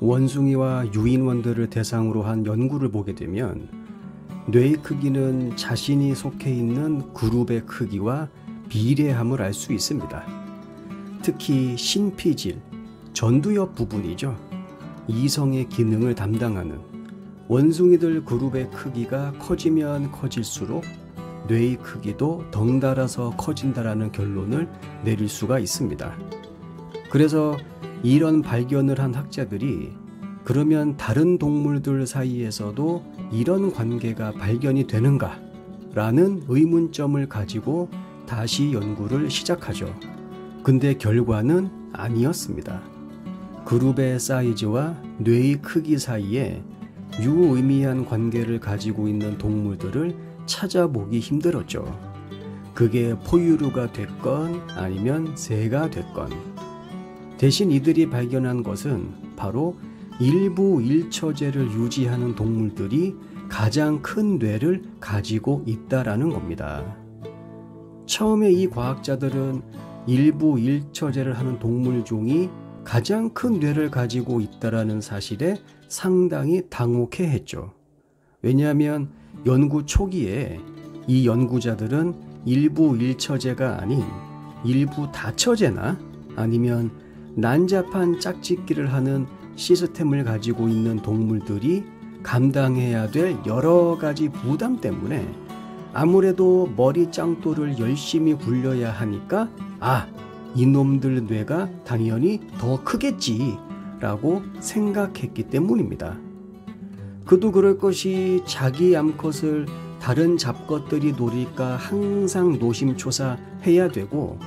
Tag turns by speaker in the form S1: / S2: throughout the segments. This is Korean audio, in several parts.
S1: 원숭이와 유인원들을 대상으로 한 연구를 보게 되면 뇌의 크기는 자신이 속해 있는 그룹의 크기와 비례함을 알 수 있습니다. 특히 신피질, 전두엽 부분이죠. 이성의 기능을 담당하는 원숭이들 그룹의 크기가 커지면 커질수록 뇌의 크기도 덩달아서 커진다라는 결론을 내릴 수가 있습니다. 그래서 이런 발견을 한 학자들이 그러면 다른 동물들 사이에서도 이런 관계가 발견이 되는가? 라는 의문점을 가지고 다시 연구를 시작하죠. 근데 결과는 아니었습니다. 그룹의 사이즈와 뇌의 크기 사이에 유의미한 관계를 가지고 있는 동물들을 찾아보기 힘들었죠. 그게 포유류가 됐건 아니면 새가 됐건. 대신 이들이 발견한 것은 바로 일부 일처제를 유지하는 동물들이 가장 큰 뇌를 가지고 있다라는 겁니다. 처음에 이 과학자들은 일부 일처제를 하는 동물종이 가장 큰 뇌를 가지고 있다라는 사실에 상당히 당혹해했죠. 왜냐하면 연구 초기에 이 연구자들은 일부 일처제가 아닌 일부 다처제나 아니면 난잡한 짝짓기를 하는 시스템을 가지고 있는 동물들이 감당해야 될 여러 가지 부담 때문에 아무래도 머리 짱돌을 열심히 굴려야 하니까 이놈들 뇌가 당연히 더 크겠지 라고 생각했기 때문입니다. 그도 그럴 것이 자기 암컷을 다른 잡것들이 노릴까 항상 노심초사해야 되고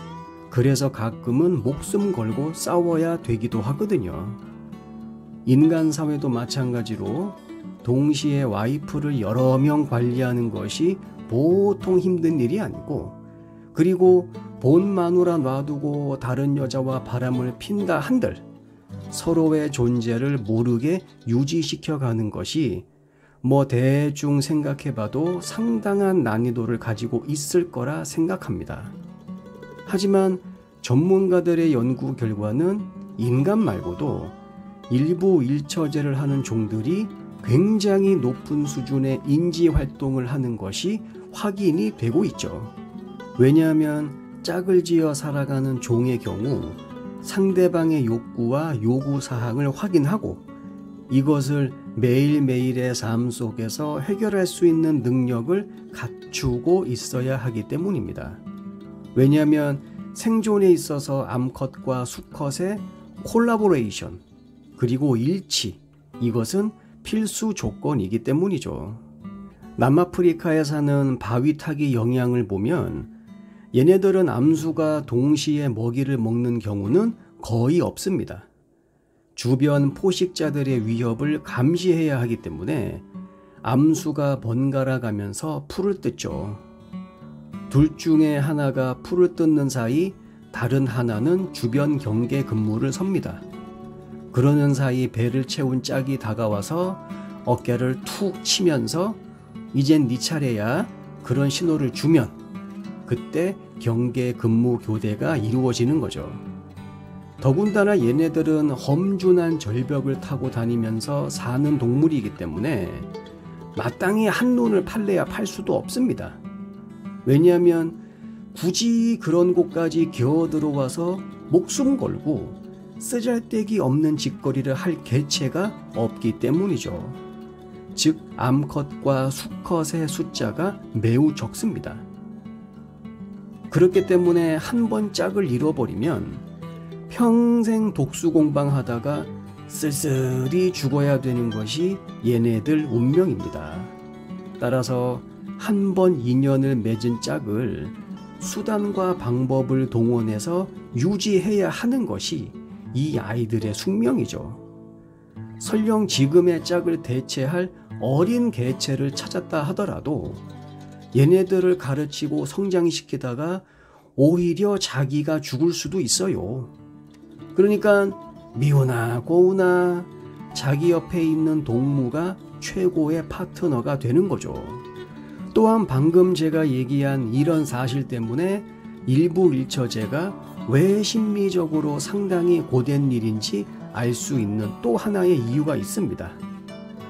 S1: 그래서 가끔은 목숨 걸고 싸워야 되기도 하거든요. 인간 사회도 마찬가지로 동시에 와이프를 여러 명 관리하는 것이 보통 힘든 일이 아니고 그리고 본 마누라 놔두고 다른 여자와 바람을 핀다 한들 서로의 존재를 모르게 유지시켜가는 것이 대충 생각해봐도 상당한 난이도를 가지고 있을 거라 생각합니다. 하지만 전문가들의 연구 결과는 인간 말고도 일부 일처제를 하는 종들이 굉장히 높은 수준의 인지활동을 하는 것이 확인이 되고 있죠. 왜냐하면 짝을 지어 살아가는 종의 경우 상대방의 욕구와 요구사항을 확인하고 이것을 매일매일의 삶 속에서 해결할 수 있는 능력을 갖추고 있어야 하기 때문입니다. 왜냐하면 생존에 있어서 암컷과 수컷의 콜라보레이션 그리고 일치 이것은 필수 조건이기 때문이죠. 남아프리카에 사는 바위타기 영양을 보면 얘네들은 암수가 동시에 먹이를 먹는 경우는 거의 없습니다. 주변 포식자들의 위협을 감시해야 하기 때문에 암수가 번갈아 가면서 풀을 뜯죠. 둘 중에 하나가 풀을 뜯는 사이 다른 하나는 주변 경계 근무를 섭니다. 그러는 사이 배를 채운 짝이 다가와서 어깨를 툭 치면서 이젠 네 차례야 그런 신호를 주면 그때 경계 근무 교대가 이루어지는 거죠. 더군다나 얘네들은 험준한 절벽을 타고 다니면서 사는 동물이기 때문에 마땅히 한눈을 팔래야 팔 수도 없습니다. 왜냐하면 굳이 그런 곳까지 기어 들어와서 목숨 걸고 쓰잘데기 없는 짓거리를 할 개체가 없기 때문이죠. 즉 암컷과 수컷의 숫자가 매우 적습니다. 그렇기 때문에 한 번 짝을 잃어버리면 평생 독수공방하다가 쓸쓸히 죽어야 되는 것이 얘네들 운명입니다. 따라서 한 번 인연을 맺은 짝을 수단과 방법을 동원해서 유지해야 하는 것이 이 아이들의 숙명이죠. 설령 지금의 짝을 대체할 어린 개체를 찾았다 하더라도 얘네들을 가르치고 성장시키다가 오히려 자기가 죽을 수도 있어요. 그러니까 미우나 고우나 자기 옆에 있는 동무가 최고의 파트너가 되는 거죠. 또한 방금 제가 얘기한 이런 사실 때문에 일부 일처제가 왜 심리적으로 상당히 고된 일인지 알 수 있는 또 하나의 이유가 있습니다.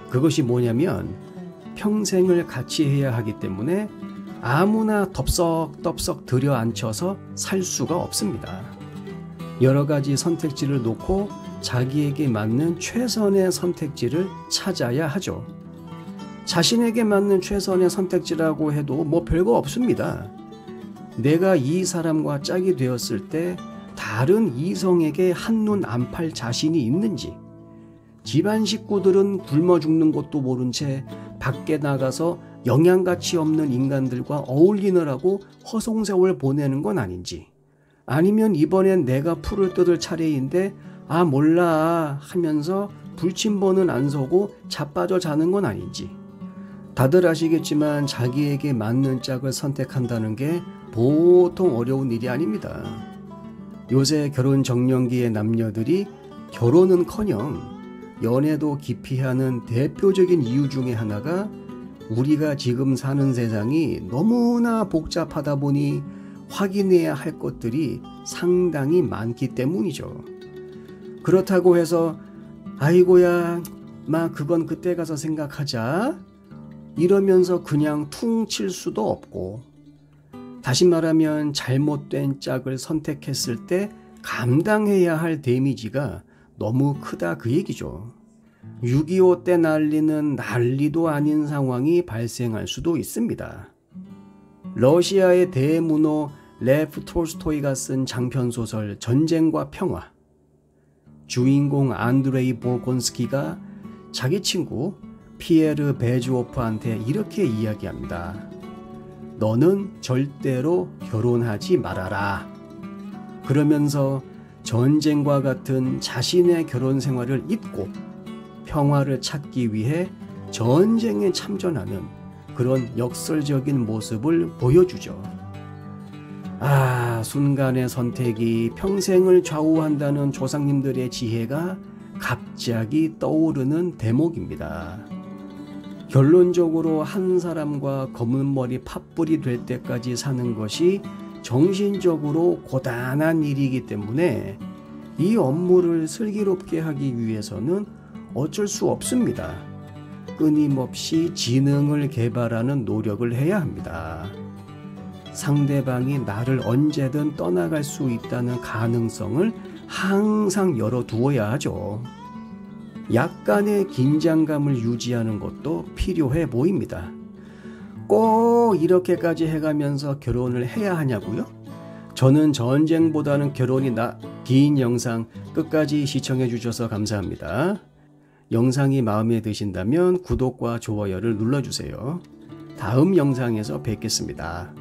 S1: 그것이 뭐냐면 평생을 같이 해야 하기 때문에 아무나 덥석덥석 들여앉혀서 살 수가 없습니다. 여러 가지 선택지를 놓고 자기에게 맞는 최선의 선택지를 찾아야 하죠. 자신에게 맞는 최선의 선택지라고 해도 뭐 별거 없습니다. 내가 이 사람과 짝이 되었을 때 다른 이성에게 한눈 안 팔 자신이 있는지, 집안 식구들은 굶어 죽는 것도 모른 채 밖에 나가서 영양가치 없는 인간들과 어울리느라고 허송세월 보내는 건 아닌지, 아니면 이번엔 내가 풀을 뜯을 차례인데 아 몰라 하면서 불침번은 안 서고 자빠져 자는 건 아닌지. 다들 아시겠지만 자기에게 맞는 짝을 선택한다는 게 보통 어려운 일이 아닙니다. 요새 결혼 정년기의 남녀들이 결혼은커녕 연애도 기피하는 대표적인 이유 중에 하나가 우리가 지금 사는 세상이 너무나 복잡하다 보니 확인해야 할 것들이 상당히 많기 때문이죠. 그렇다고 해서 아이고야 그건 그때 가서 생각하자 이러면서 그냥 퉁 칠 수도 없고, 다시 말하면 잘못된 짝을 선택했을 때 감당해야 할 데미지가 너무 크다 그 얘기죠. 6.25 때 난리는 난리도 아닌 상황이 발생할 수도 있습니다. 러시아의 대문호 레프 톨스토이가 쓴 장편소설 전쟁과 평화. 주인공 안드레이 볼콘스키가 자기 친구 피에르 베즈오프한테 이렇게 이야기합니다. 너는 절대로 결혼하지 말아라. 그러면서 전쟁과 같은 자신의 결혼 생활을 잊고 평화를 찾기 위해 전쟁에 참전하는 그런 역설적인 모습을 보여주죠. 순간의 선택이 평생을 좌우한다는 조상님들의 지혜가 갑자기 떠오르는 대목입니다. 결론적으로 한 사람과 검은 머리 팥불이 될 때까지 사는 것이 정신적으로 고단한 일이기 때문에 이 업무를 슬기롭게 하기 위해서는 어쩔 수 없습니다. 끊임없이 지능을 개발하는 노력을 해야 합니다. 상대방이 나를 언제든 떠나갈 수 있다는 가능성을 항상 열어두어야 하죠. 약간의 긴장감을 유지하는 것도 필요해 보입니다. 꼭 이렇게까지 해가면서 결혼을 해야 하냐고요? 저는 전쟁보다는 결혼이 긴 영상 끝까지 시청해 주셔서 감사합니다. 영상이 마음에 드신다면 구독과 좋아요를 눌러주세요. 다음 영상에서 뵙겠습니다.